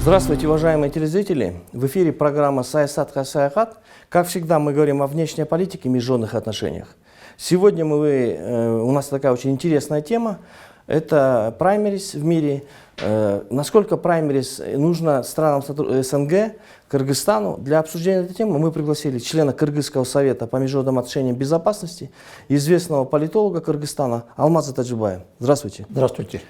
Здравствуйте, уважаемые телезрители! В эфире программа «Саясат ха Саяхат». Как всегда, мы говорим о внешней политике и международных отношениях. Сегодня у нас такая очень интересная тема. Это праймерис в мире. Насколько праймерис нужно странам СНГ, Кыргызстану. Для обсуждения этой темы мы пригласили члена Кыргызского совета по международным отношениям и безопасности, известного политолога Кыргызстана Алмаза Таджибая. Здравствуйте. Здравствуйте.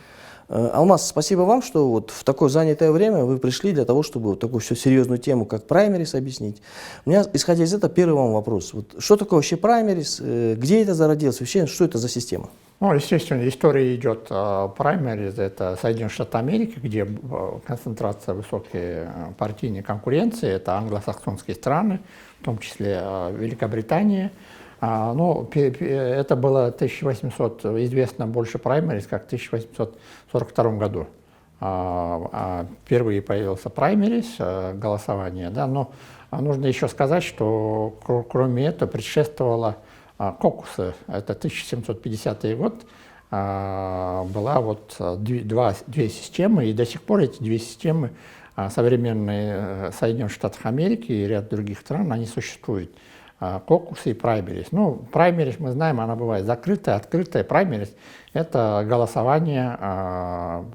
Алмаз, спасибо вам, что вот в такое занятое время вы пришли для того, чтобы вот такую всю серьезную тему, как праймерис, объяснить. У меня, исходя из этого, первый вам вопрос. Вот, что такое вообще праймерис, где это зародилось, вообще, что это за система? Ну, естественно, история идет праймерис, это Соединенные Штаты Америки, где концентрация высокой партийной конкуренции, это англосаксонские страны, в том числе Великобритания. Ну, это было 1800, известно больше праймерис, как в 1842 году. Впервые появился праймерис, голосование, да, но нужно еще сказать, что кроме этого предшествовало кокусы, это 1750 год, была вот две системы, и до сих пор эти две системы, современные Соединенных Штатов Америки и ряд других стран, они существуют. Кокусы и праймерис. Ну, праймерис, мы знаем, она бывает закрытая, открытая. Праймерис – это голосование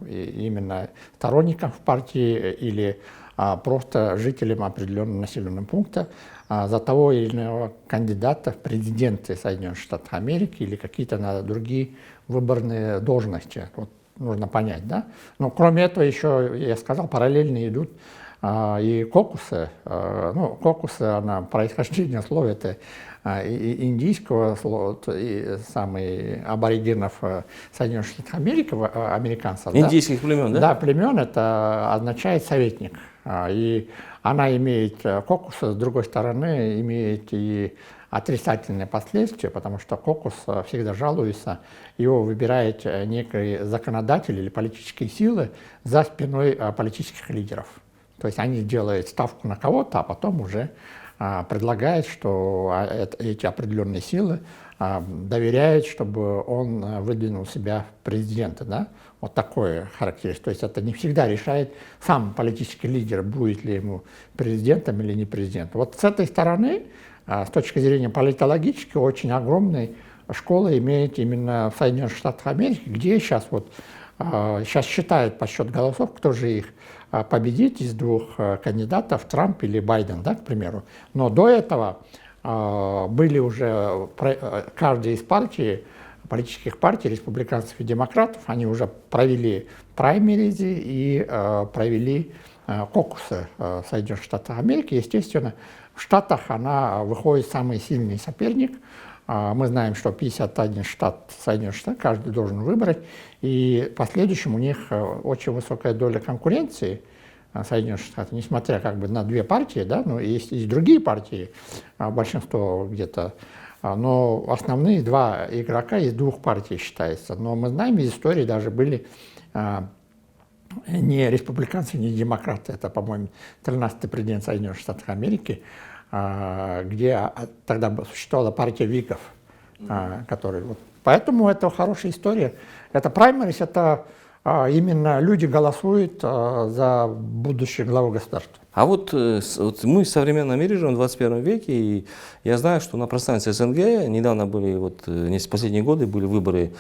именно сторонников партии или просто жителям определенного населенного пункта за того или иного кандидата в президенты Соединенных Штатов Америки или какие-то другие выборные должности. Вот нужно понять, да? Но кроме этого еще, я сказал, параллельно идут и кокусы. Ну, кокусы, происхождение слова это индийского слова, самый аборигенов Соединенных Штатов Америки, американцев. Индийских племен, да? Да, племен, это означает советник. И она имеет, кокусы, с другой стороны, имеет и отрицательные последствия, потому что кокус всегда жалуется, его выбирает некий законодатель или политические силы за спиной политических лидеров. То есть они делают ставку на кого-то, а потом уже предлагают, что эти определенные силы доверяют, чтобы он выдвинул себя в президенты. Да? Вот такое характеристика. То есть это не всегда решает сам политический лидер, будет ли ему президентом или не президентом. Вот с этой стороны, с точки зрения политологической, очень огромная школа имеет именно в Соединенных Штатах Америки, где сейчас считают подсчет голосов, кто же их победить из двух кандидатов, Трамп или Байден, да, к примеру. Но до этого были уже, каждая из политических партий, республиканцев и демократов, они уже провели праймеризи и провели кокусы Соединенных Штатов Америки. Естественно, в Штатах она выходит самый сильный соперник. Мы знаем, что 51 штат Соединенных Штатов, каждый должен выбрать, и в последующем у них очень высокая доля конкуренции Соединенных Штатов, несмотря как бы на две партии, да, но есть и другие партии, большинство где-то, но основные два игрока из двух партий считается. Но мы знаем из истории, даже были не республиканцы, не демократы, это, по-моему, 13-й президент Соединенных Штатов Америки, где тогда существовала партия Вигов, который, вот, поэтому это хорошая история. Это праймерис, это именно люди голосуют за будущее главу государства. А вот мы в современном мире живем в 21 веке, и я знаю, что на пространстве СНГ недавно были, в последние годы были выборы,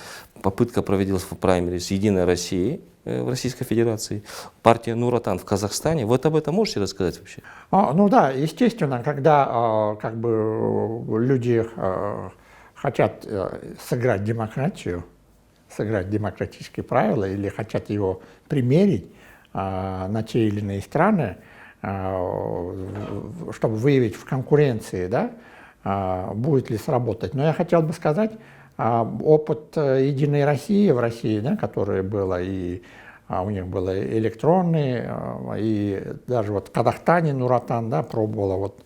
попытка проводилась в праймерис «Единая Россия» в Российской Федерации, партия Нур-Отан в Казахстане. Вот об этом можете рассказать вообще? Ну да, естественно, когда как бы люди хотят сыграть демократию, сыграть демократические правила или хотят его примерить на те или иные страны, чтобы выявить в конкуренции, да, будет ли сработать. Но я хотел бы сказать, опыт «Единой России» в России, да, который было, и у них было электронный, и даже вот в Казахстане Нур-Отан, да, пробовала вот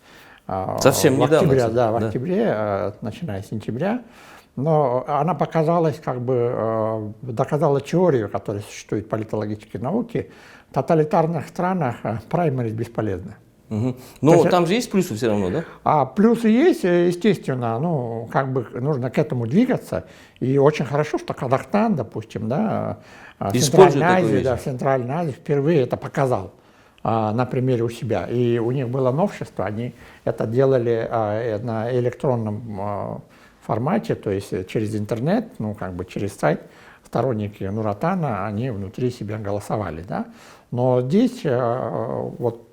совсем в октябре, недавно, да, в октябре, начиная с сентября, но она показалась, как бы доказала теорию, которая существует в политологической науке. В тоталитарных странах праймерис бесполезны. Мгм. То Но есть, там же есть плюсы все равно, да? а плюсы есть, естественно, ну, как бы нужно к этому двигаться. И очень хорошо, что Казахстан, допустим, да, Использует Центральная такую Азия, вещь. да, Центральная Азия впервые это показал на примере у себя. И у них было новшество, они это делали на электронном формате, то есть через интернет, ну, как бы через сайт. Сторонники Нуратана, они внутри себя голосовали, да. Но здесь вот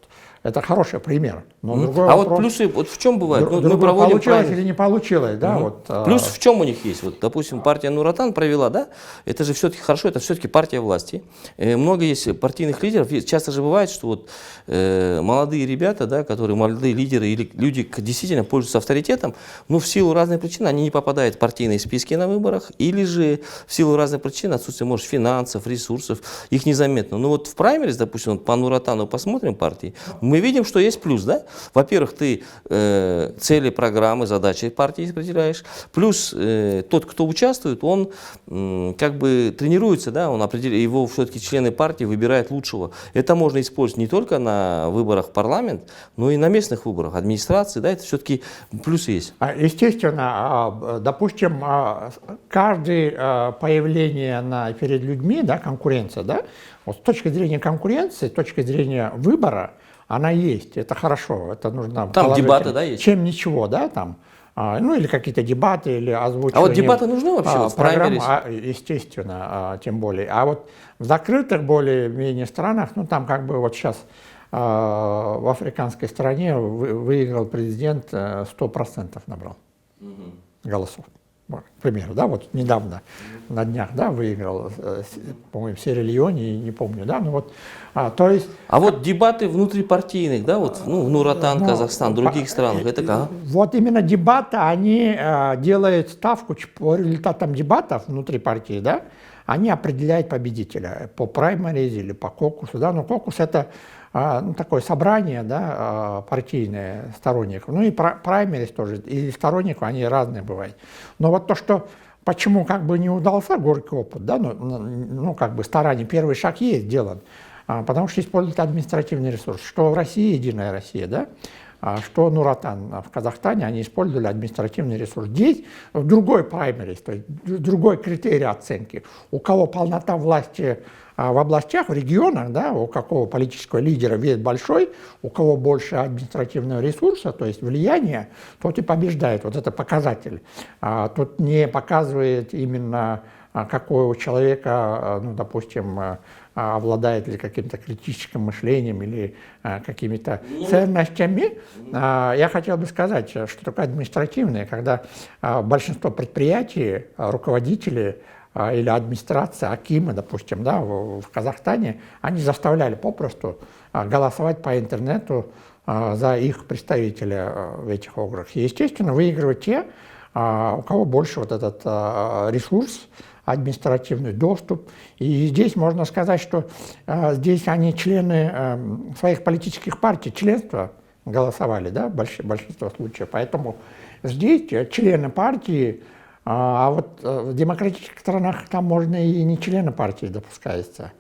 это хороший пример. Но другой А вот вопрос, плюсы, вот в чем бывает? Ну, мы другой, проводим получилось праймерис. или не получилось, да, Мгм. вот. Плюс в чем у них есть? Вот, допустим, партия Нуратан провела, да? Это же все-таки хорошо, это все-таки партия власти. Много есть партийных лидеров. Часто же бывает, что вот молодые ребята, да, которые молодые лидеры или люди действительно пользуются авторитетом, но в силу разных причин они не попадают в партийные списки на выборах, или же в силу разных причин, отсутствия, может, финансов, ресурсов, их незаметно. Ну вот в праймерис, допустим, вот по Нуратану посмотрим партии, мы видим, что есть плюс, да? Во-первых, ты цели, программы, задачи партии определяешь. Плюс тот, кто участвует, он как бы тренируется, да, он его все-таки члены партии выбирают лучшего. Это можно использовать не только на выборах в парламент, но и на местных выборах, администрации, да, это все-таки плюс есть. Естественно, допустим, каждое появление перед людьми, да, конкуренция, да, вот с точки зрения конкуренции, с точки зрения выбора, она есть, это хорошо, это нужно Там дебаты, да, есть? чем ничего, да, там, ну или какие-то дебаты, или озвучивание. А вот дебаты нужны вообще вот в программ, праймерис? естественно, тем более. А вот в закрытых более-менее странах, ну там как бы вот сейчас в африканской стране выиграл президент, 100% набрал голосов. Вот, к примеру, да, вот недавно, на днях, да, выиграл, по-моему, в Сьерра-Леоне, не помню, да, ну вот, то есть... А вот дебаты внутрипартийных, да, вот, ну, Нуратан, Ну, Казахстан, других странах, это как? Вот именно дебаты, они делают ставку по результатам дебатов внутри партии, да, они определяют победителя по праймериз или по кокусу, да, но кокус это ну, такое собрание, да, партийное сторонников, ну и праймериз тоже, и сторонников, они разные бывают. Но вот то, что почему как бы не удался горький опыт, да, ну как бы старание, первый шаг есть сделан, потому что используют административный ресурс, что в России Единая Россия, да, что Нуратан в Казахстане, они использовали административный ресурс. Здесь другой праймерис, то есть другой критерий оценки. У кого полнота власти в областях, в регионах, да, у какого политического лидера вес большой, у кого больше административного ресурса, то есть влияния, тот и побеждает. Вот это показатель. Тут не показывает именно какой у человека, ну, допустим, обладает ли каким-то критическим мышлением или какими-то ценностями. Я хотел бы сказать, что такое административное, когда большинство предприятий, руководители или администрация, акимы, допустим, да, в Казахстане, они заставляли попросту голосовать по интернету за их представителя в этих округах. И, естественно, выигрывают те, у кого больше вот этот ресурс, административный доступ. И здесь можно сказать, что здесь они члены своих политических партий, членства голосовали, да, большинство случаев. Поэтому здесь члены партии, а вот в демократических странах там можно и не члены партии допускается.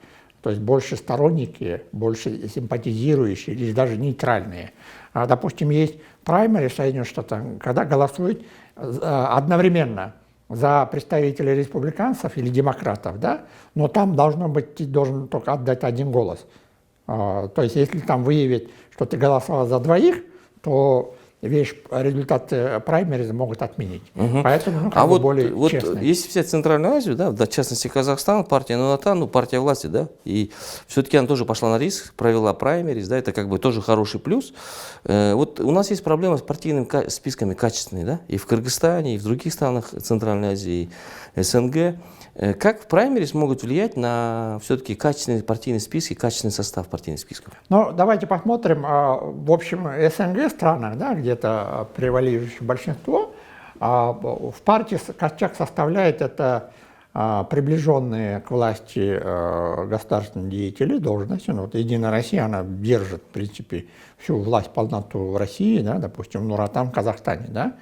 То есть больше сторонники, больше симпатизирующие или даже нейтральные. Допустим, есть праймери в Соединенных Штатах, когда голосуют одновременно за представителей республиканцев или демократов, да, но там ты должен только отдать один голос. То есть если там выявить, что ты голосовал за двоих, то результаты праймериза могут отменить. Поэтому, ну, как бы более вот честно. если взять Центральную Азию, да, в частности Казахстан, партия Нуратан, ну, партия власти, да, и все-таки она тоже пошла на риск, провела праймериз, да, это как бы тоже хороший плюс. Вот у нас есть проблема с партийными списками качественные, да, и в Кыргызстане, и в других странах Центральной Азии, СНГ. Как праймериз могут влиять на все-таки качественные партийные списки, качественный состав партийных списков? Ну, давайте посмотрим. В общем, СНГ странах, да, где-то превалирующее большинство, в партии костяк составляет это приближенные к власти государственные деятели, должности. Ну, вот Единая Россия, она держит, в принципе, всю власть, полноту в России, да, допустим, Нуратан в Казахстане, да.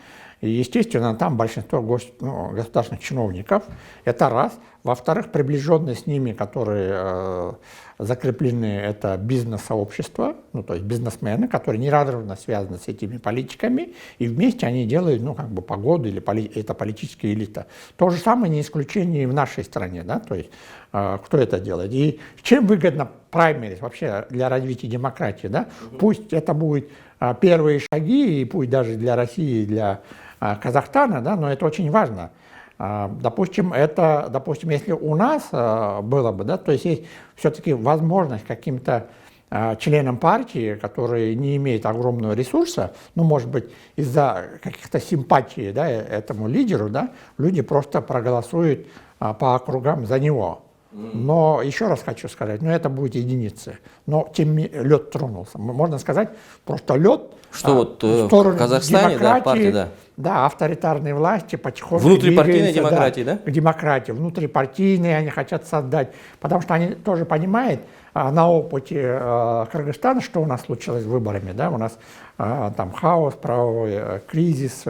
И, естественно, там большинство государственных чиновников, это раз. Во-вторых, приближенные с ними, которые закреплены, это бизнес-сообщество, ну, то есть бизнесмены, которые неразрывно связаны с этими политиками, и вместе они делают, ну, как бы погоду, или это политическая элита. То же самое не исключение и в нашей стране, да, то есть кто это делает. И чем выгодно праймерис вообще для развития демократии, да? Пусть это будет первые шаги, и пусть даже для России, и для Казахстана, да, но это очень важно. Допустим, если у нас было бы, да, то есть все-таки возможность каким-то членам партии, которые не имеют огромного ресурса, ну, может быть, из-за каких-то симпатий, да, этому лидеру, да, люди просто проголосуют по округам за него. Но еще раз хочу сказать, это будет единицы. Но тем лед тронулся. Можно сказать, просто лед что в сторону в Казахстане, да, партия, да. Да, авторитарной власти потихоньку внутрипартийной двигается, демократии, да? К демократии. Внутрипартийные они хотят создать. Потому что они тоже понимают на опыте Кыргызстана, что у нас случилось с выборами. Да? У нас там хаос, правовой кризис.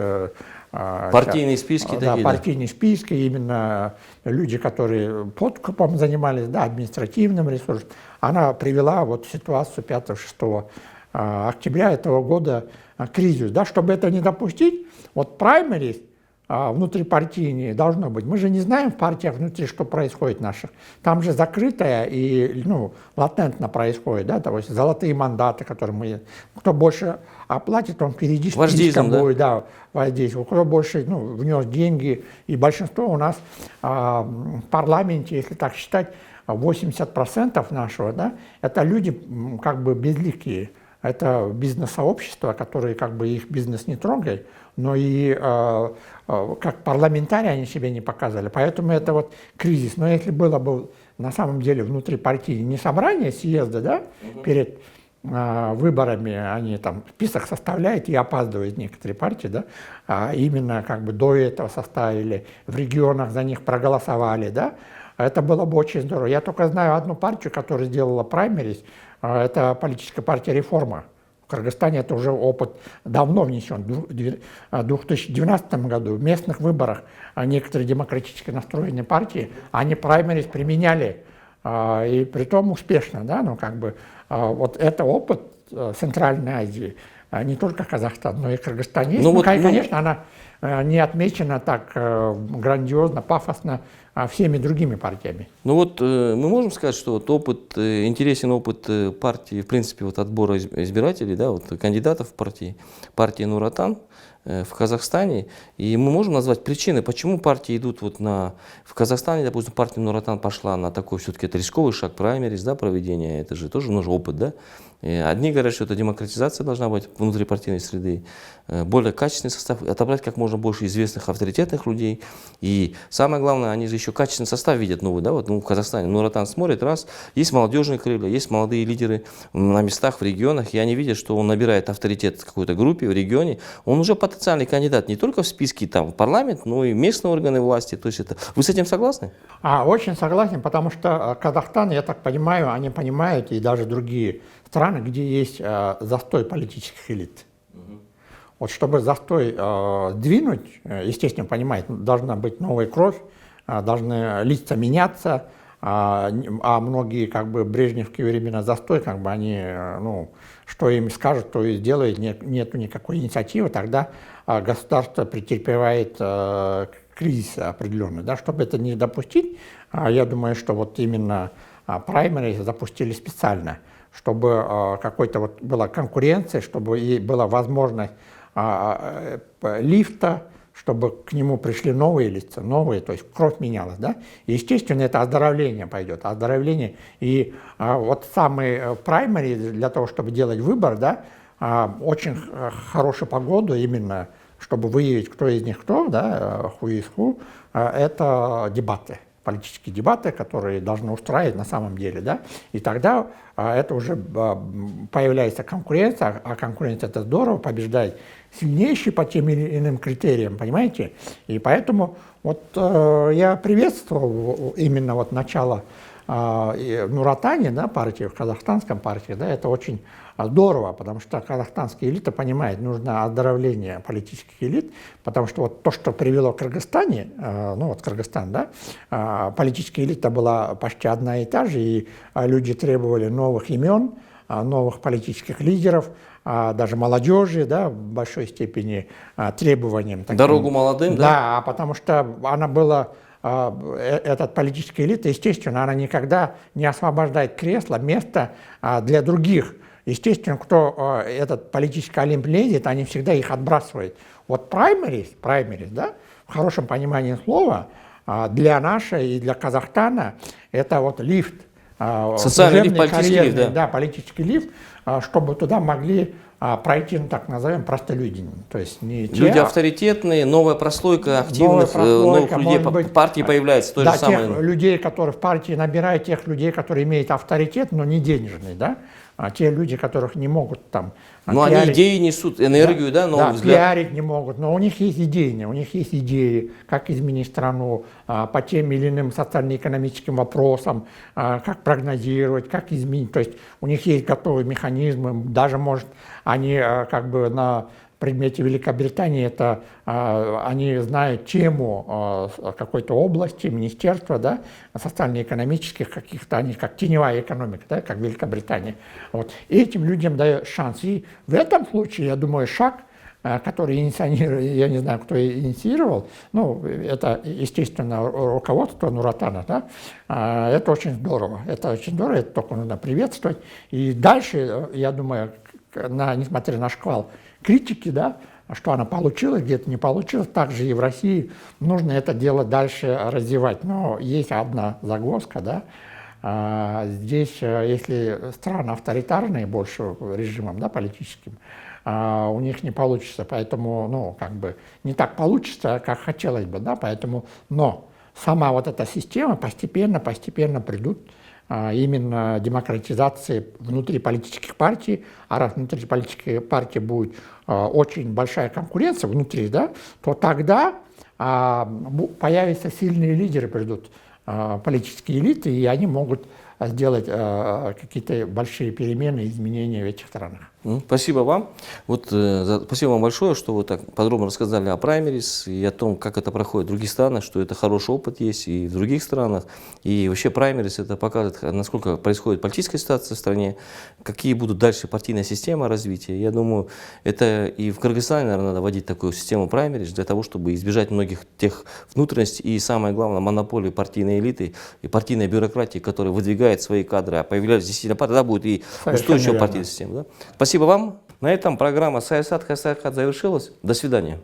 Партийные списки да, такие, партийные списки, именно люди, которые подкупом занимались, да, административным ресурсом. Она привела вот ситуацию 5-6 октября этого года кризис. Да, чтобы это не допустить, вот праймерис внутрипартийные должно быть. Мы же не знаем в партиях внутри, что происходит наших. Там же закрытое и латентно происходит, да, то есть золотые мандаты, которые кто больше оплатит, он впереди списка будет, да, воздействие. Кто больше внес деньги, и большинство у нас в парламенте, если так считать, 80% нашего, да, это люди как бы безликие. Это бизнес-сообщество, которые как бы их бизнес не трогает, но и как парламентарии они себя не показывали. Поэтому это вот кризис. Но если было бы на самом деле внутри партии не собрание съезда, да, перед выборами они там список составляют и опаздывают некоторые партии, да, а именно как бы до этого составили, в регионах за них проголосовали, да, это было бы очень здорово. Я только знаю одну партию, которая сделала праймерис, это политическая партия «Реформа». В Кыргызстане это уже опыт давно внесен. В 2012 году в местных выборах некоторые демократически настроенные партии, они праймерис применяли, и притом успешно. Да? Вот это опыт Центральной Азии, не только Казахстан, но и Кыргызстан есть. Конечно, она не отмечена так грандиозно, пафосно всеми другими партиями. Мы можем сказать, что вот интересен опыт партии, в принципе, вот отбора избирателей, да, вот кандидатов в партии Нур-Отан в Казахстане, и мы можем назвать причины, почему партии идут в Казахстане, допустим, партия Нур-Отан пошла на такой все-таки рисковый шаг, праймерис, да, проведение, это же тоже нужен опыт, да. И одни говорят, что это демократизация должна быть внутрипартийной среды, более качественный состав, отобрать как можно больше известных авторитетных людей. И самое главное, они же еще качественный состав видят новый, да, в Казахстане. Нур-Отан смотрит, есть молодежные крылья, есть молодые лидеры на местах, в регионах, и они видят, что он набирает авторитет в какой-то группе, в регионе. Он уже потенциальный кандидат не только в списке в парламент, но и местные органы власти. То есть вы с этим согласны? Очень согласен, потому что Казахстан, я так понимаю, они понимают, и даже другие страны, где есть застой политических элит. Вот чтобы застой сдвинуть, естественно, понимаете, должна быть новая кровь, должны лица меняться, а многие как бы брежневские времена застой, как бы они, что им скажут, то и сделают, нету никакой инициативы, тогда государство претерпевает кризис определенный. Да? Чтобы это не допустить, я думаю, что вот именно праймерис запустили специально, чтобы какой-то была конкуренция, чтобы и была возможность лифта, чтобы к нему пришли новые лица, то есть кровь менялась, да? И, естественно, это оздоровление пойдет, оздоровление. И вот самый праймерис для того, чтобы делать выбор, да, очень хорошую погоду именно, чтобы выявить, кто из них кто, да, who is who, это дебаты. Политические дебаты, которые должны устраивать на самом деле, да, и тогда это уже появляется конкуренция, а конкуренция это здорово, побеждает сильнейший по тем или иным критериям, понимаете, и поэтому вот я приветствовал именно вот начало и в Нур-Отане, да, партии, в казахстанском партии, да, это очень здорово, потому что казахстанская элита понимает, нужно оздоровление политических элит, потому что вот то, что привело к Кыргызстане, ну вот Кыргызстан, да, политическая элита была почти одна и та же, и люди требовали новых имен, новых политических лидеров, даже молодежи, да, в большой степени требованиям. Таким. Дорогу молодым, да? Да, потому что она была, эта политическая элита, естественно, она никогда не освобождает кресло, место для других. Естественно, кто этот политический олимп лезет, они всегда их отбрасывают. Вот праймерис, да, в хорошем понимании слова, для нашей и для Казахстана это вот лифт. Социальный лифт, политический лифт, да. Да, политический лифт, чтобы туда могли пройти, ну так назовем, простолюдины. То есть не те, люди авторитетные, новая прослойка активных, новых людей, партии появляется, той да, же самой. тех людей, которые в партии набирают, тех людей, которые имеют авторитет, но не денежный, да, те люди, которых не могут там Ну, они идеи несут, энергию, да, новый взгляд. пиарить не могут, но у них есть идеи, у них есть идеи, как изменить страну по тем или иным социально-экономическим вопросам, как прогнозировать, как изменить. То есть у них есть готовые механизмы, даже, может, они как бы на предмете Великобритании, это они знают тему какой-то области, министерства, да, социально-экономических каких-то, они как теневая экономика, да, как Великобритания. Вот. И этим людям дает шанс. И в этом случае, я думаю, шаг, который инициировал, я не знаю, кто инициировал, ну, это, естественно, руководство Нур-Отана, да, это очень здорово, это только нужно приветствовать. И дальше, я думаю, несмотря на шквал критики, да, что она получилась, где-то не получилось, также и в России нужно это дело дальше развивать. Но есть одна загвоздка, да, здесь, если страны авторитарные больше режимом, да, политическим, у них не получится, поэтому, ну, как бы не так получится, как хотелось бы, да, поэтому, но сама вот эта система постепенно придут именно демократизации внутри политических партий, а раз внутри политической партии будет очень большая конкуренция внутри, да, то тогда появятся сильные лидеры, придут политические элиты, и они могут сделать какие-то большие перемены, изменения в этих странах. Спасибо вам. Вот, спасибо вам большое, что вы так подробно рассказали о праймерис и о том, как это проходит в других странах, что это хороший опыт есть и в других странах. И вообще праймерис это показывает, насколько происходит политическая ситуация в стране, какие будут дальше партийная система развития. Я думаю, это и в Кыргызстане, наверное, надо вводить такую систему праймерис для того, чтобы избежать многих тех внутренностей и, самое главное, монополии партийной элиты и партийной бюрократии, которая выдвигает свои кадры, а появляются действительно партии, тогда будет и устойчивая партийная система. Да? Спасибо вам. На этом программа «Саясат Хасаяхат» завершилась. До свидания.